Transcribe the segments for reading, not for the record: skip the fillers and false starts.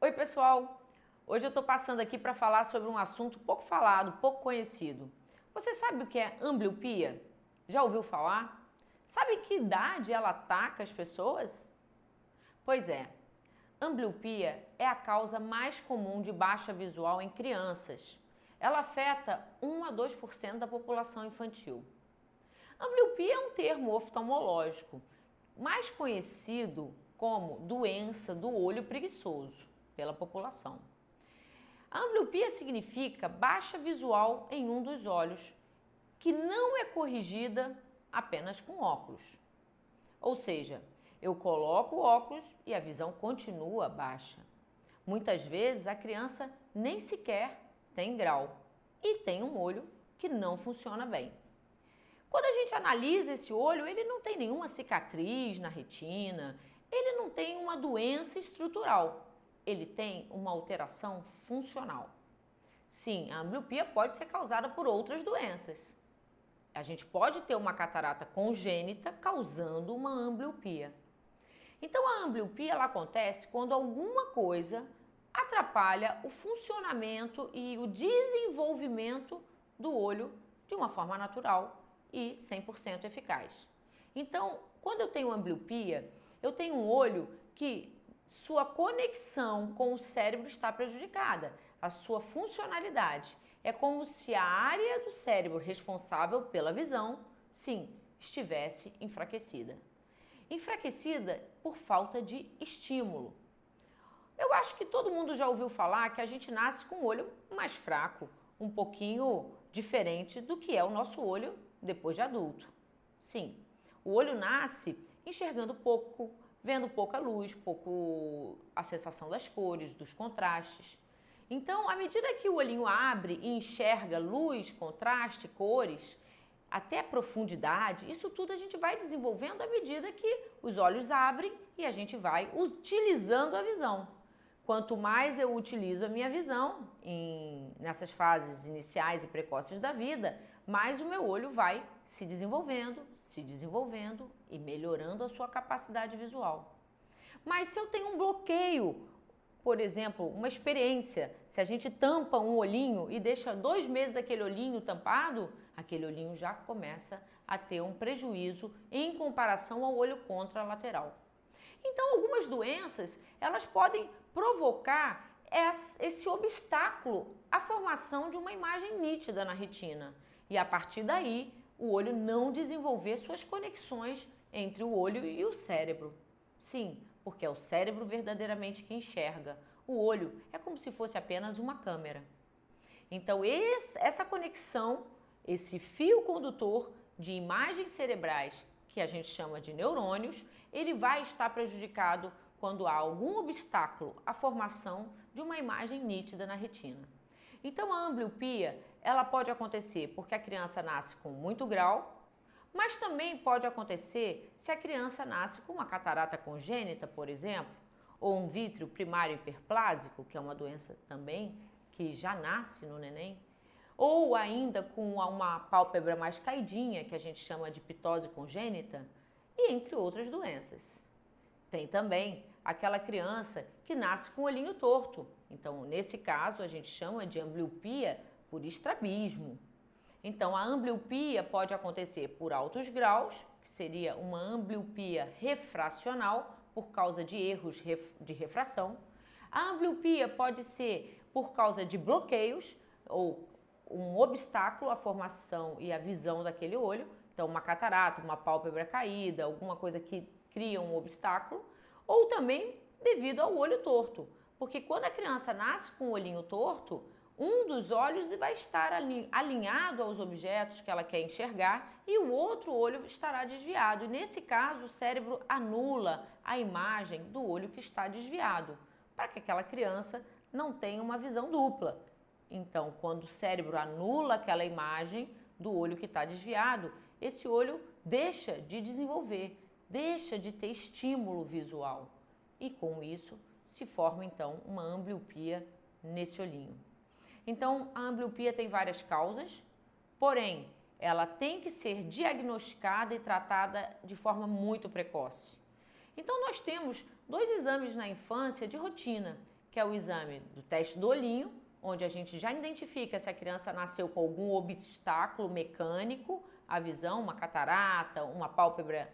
Oi, pessoal! Hoje eu estou passando aqui para falar sobre um assunto pouco falado, pouco conhecido. Você sabe o que é ambliopia? Já ouviu falar? Sabe que idade ela ataca as pessoas? Pois é, ambliopia é a causa mais comum de baixa visual em crianças. Ela afeta 1 a 2% da população infantil. Ambliopia é um termo oftalmológico, mais conhecido como doença do olho preguiçoso pela população. A ambliopia significa baixa visual em um dos olhos, que não é corrigida apenas com óculos. Ou seja, eu coloco o óculos e a visão continua baixa. Muitas vezes a criança nem sequer tem grau e tem um olho que não funciona bem. Quando a gente analisa esse olho, ele não tem nenhuma cicatriz na retina, ele não tem uma doença estrutural, ele tem uma alteração funcional. Sim, a ambliopia pode ser causada por outras doenças. A gente pode ter uma catarata congênita causando uma ambliopia. Então a ambliopia ela acontece quando alguma coisa atrapalha o funcionamento e o desenvolvimento do olho de uma forma natural e 100% eficaz. Então, quando eu tenho ambliopia, eu tenho um olho que sua conexão com o cérebro está prejudicada, a sua funcionalidade. É como se a área do cérebro responsável pela visão, sim, estivesse enfraquecida. Enfraquecida por falta de estímulo. Eu acho que todo mundo já ouviu falar que a gente nasce com o olho mais fraco, um pouquinho diferente do que é o nosso olho depois de adulto. Sim, o olho nasce enxergando pouco, vendo pouca luz, pouco a sensação das cores, dos contrastes. Então, à medida que o olhinho abre e enxerga luz, contraste, cores, até profundidade, isso tudo a gente vai desenvolvendo à medida que os olhos abrem e a gente vai utilizando a visão. Quanto mais eu utilizo a minha visão nessas fases iniciais e precoces da vida, mais o meu olho vai se desenvolvendo e melhorando a sua capacidade visual. Mas se eu tenho um bloqueio, por exemplo, uma experiência, se a gente tampa um olhinho e deixa 2 meses aquele olhinho tampado, aquele olhinho já começa a ter um prejuízo em comparação ao olho contralateral. Então, algumas doenças, elas podem provocar esse obstáculo à formação de uma imagem nítida na retina. E a partir daí, o olho não desenvolver suas conexões entre o olho e o cérebro. Sim, porque é o cérebro verdadeiramente que enxerga. O olho é como se fosse apenas uma câmera. Então, essa conexão, esse fio condutor de imagens cerebrais, que a gente chama de neurônios, ele vai estar prejudicado quando há algum obstáculo à formação de uma imagem nítida na retina. Então a ambliopia, ela pode acontecer porque a criança nasce com muito grau, mas também pode acontecer se a criança nasce com uma catarata congênita, por exemplo, ou um vítreo primário hiperplásico, que é uma doença também que já nasce no neném, ou ainda com uma pálpebra mais caidinha, que a gente chama de ptose congênita, e entre outras doenças. Tem também aquela criança que nasce com o olhinho torto. Então, nesse caso, a gente chama de ambliopia por estrabismo. Então, a ambliopia pode acontecer por altos graus, que seria uma ambliopia refracional, por causa de erros de refração. A ambliopia pode ser por causa de bloqueios ou um obstáculo à formação e à visão daquele olho. Então, uma catarata, uma pálpebra caída, alguma coisa que cria um obstáculo. Ou também devido ao olho torto, porque quando a criança nasce com o olhinho torto, um dos olhos vai estar alinhado aos objetos que ela quer enxergar e o outro olho estará desviado. E nesse caso, o cérebro anula a imagem do olho que está desviado, para que aquela criança não tenha uma visão dupla. Então, quando o cérebro anula aquela imagem do olho que está desviado, esse olho deixa de desenvolver, deixa de ter estímulo visual. E com isso se forma então uma ambliopia nesse olhinho. Então a ambliopia tem várias causas, porém ela tem que ser diagnosticada e tratada de forma muito precoce. Então nós temos 2 exames na infância de rotina, que é o exame do teste do olhinho, onde a gente já identifica se a criança nasceu com algum obstáculo mecânico, a visão, uma catarata, uma pálpebra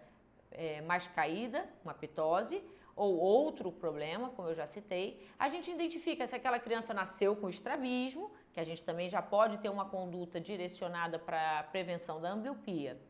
mais caída, uma ptose, ou outro problema, como eu já citei. A gente identifica se aquela criança nasceu com estrabismo, que a gente também já pode ter uma conduta direcionada para a prevenção da ambliopia.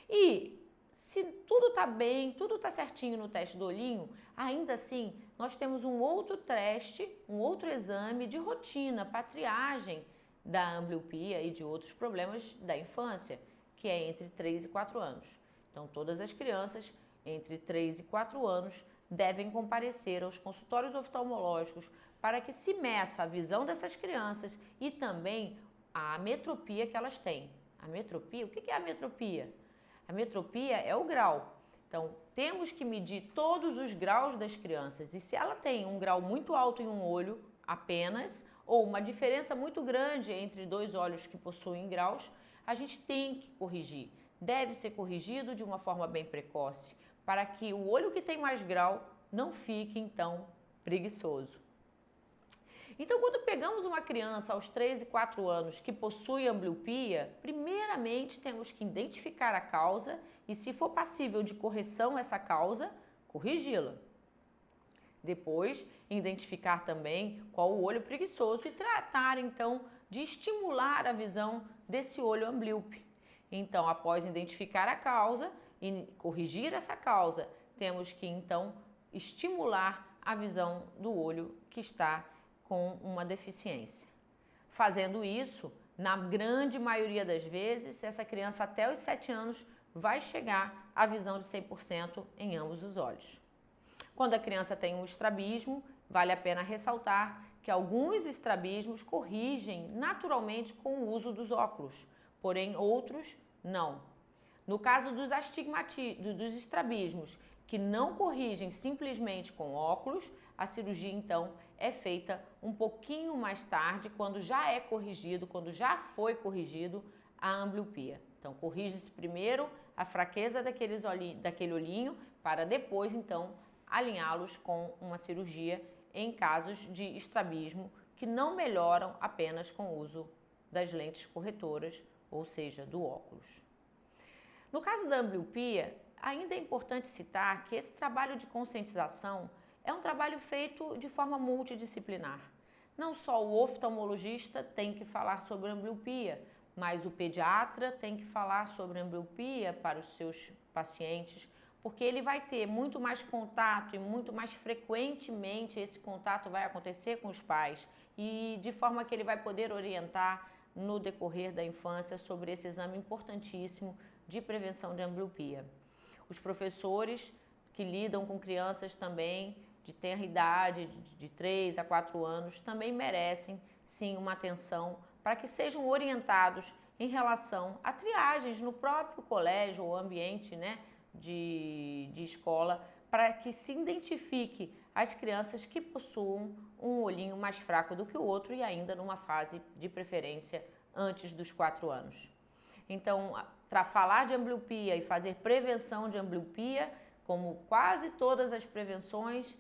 E se tudo está bem, tudo está certinho no teste do olhinho, ainda assim nós temos um outro teste, um outro exame de rotina para triagem da ambliopia e de outros problemas da infância, que é entre 3 e 4 anos. Então todas as crianças entre 3 e 4 anos devem comparecer aos consultórios oftalmológicos para que se meça a visão dessas crianças e também a ametropia que elas têm. A ametropia, o que é a ametropia? A ametropia é o grau. Então, temos que medir todos os graus das crianças e se ela tem um grau muito alto em um olho apenas ou uma diferença muito grande entre dois olhos que possuem graus, a gente tem que corrigir. Deve ser corrigido de uma forma bem precoce, para que o olho que tem mais grau não fique, então, preguiçoso. Então, quando pegamos uma criança aos 3 e 4 anos que possui ambliopia, primeiramente temos que identificar a causa e, se for passível de correção essa causa, corrigi-la. Depois, identificar também qual o olho preguiçoso e tratar, então, de estimular a visão desse olho amblíope. Então, após identificar a causa e corrigir essa causa, temos que, então, estimular a visão do olho que está com uma deficiência. Fazendo isso, na grande maioria das vezes, essa criança até os 7 anos vai chegar à visão de 100% em ambos os olhos. Quando a criança tem um estrabismo, vale a pena ressaltar que alguns estrabismos corrigem naturalmente com o uso dos óculos, porém outros não. No caso dos estrabismos que não corrigem simplesmente com óculos, a cirurgia então é feita um pouquinho mais tarde, quando já é corrigido, quando já foi corrigido a ambliopia. Então corrige-se primeiro a fraqueza daquele olhinho para depois então alinhá-los com uma cirurgia em casos de estrabismo que não melhoram apenas com o uso das lentes corretoras, ou seja, do óculos. No caso da ambliopia, ainda é importante citar que esse trabalho de conscientização é um trabalho feito de forma multidisciplinar. Não só o oftalmologista tem que falar sobre ambliopia, mas o pediatra tem que falar sobre ambliopia para os seus pacientes, porque ele vai ter muito mais contato e muito mais frequentemente esse contato vai acontecer com os pais e de forma que ele vai poder orientar no decorrer da infância sobre esse exame importantíssimo de prevenção de ambliopia. Os professores que lidam com crianças também de tenra idade, de 3 a 4 anos, também merecem sim uma atenção para que sejam orientados em relação a triagens no próprio colégio ou ambiente, de escola, para que se identifique as crianças que possuam um olhinho mais fraco do que o outro e ainda numa fase de preferência antes dos 4 anos. Então, para falar de ambliopia e fazer prevenção de ambliopia, como quase todas as prevenções,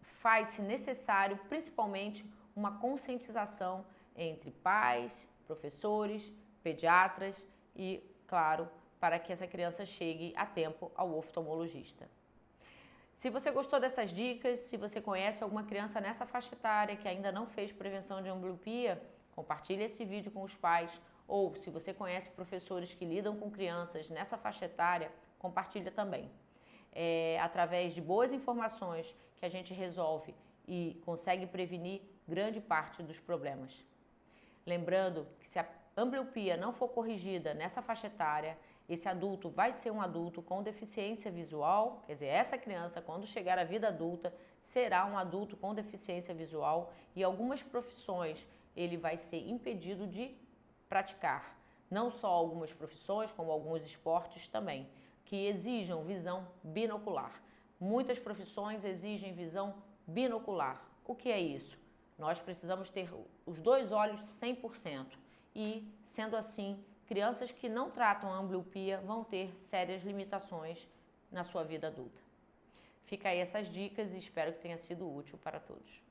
faz-se necessário principalmente uma conscientização entre pais, professores, pediatras e, claro, para que essa criança chegue a tempo ao oftalmologista. Se você gostou dessas dicas, se você conhece alguma criança nessa faixa etária que ainda não fez prevenção de ambliopia, compartilhe esse vídeo com os pais, ou se você conhece professores que lidam com crianças nessa faixa etária, compartilha também. Através de boas informações que a gente resolve e consegue prevenir grande parte dos problemas. Lembrando que se a ambliopia não for corrigida nessa faixa etária, esse adulto vai ser um adulto com deficiência visual, quer dizer, essa criança, quando chegar à vida adulta, será um adulto com deficiência visual e algumas profissões ele vai ser impedido de praticar. Não só algumas profissões, como alguns esportes também, que exijam visão binocular. Muitas profissões exigem visão binocular. O que é isso? Nós precisamos ter os dois olhos 100% e, sendo assim, crianças que não tratam a ambliopia vão ter sérias limitações na sua vida adulta. Fica aí essas dicas e espero que tenha sido útil para todos.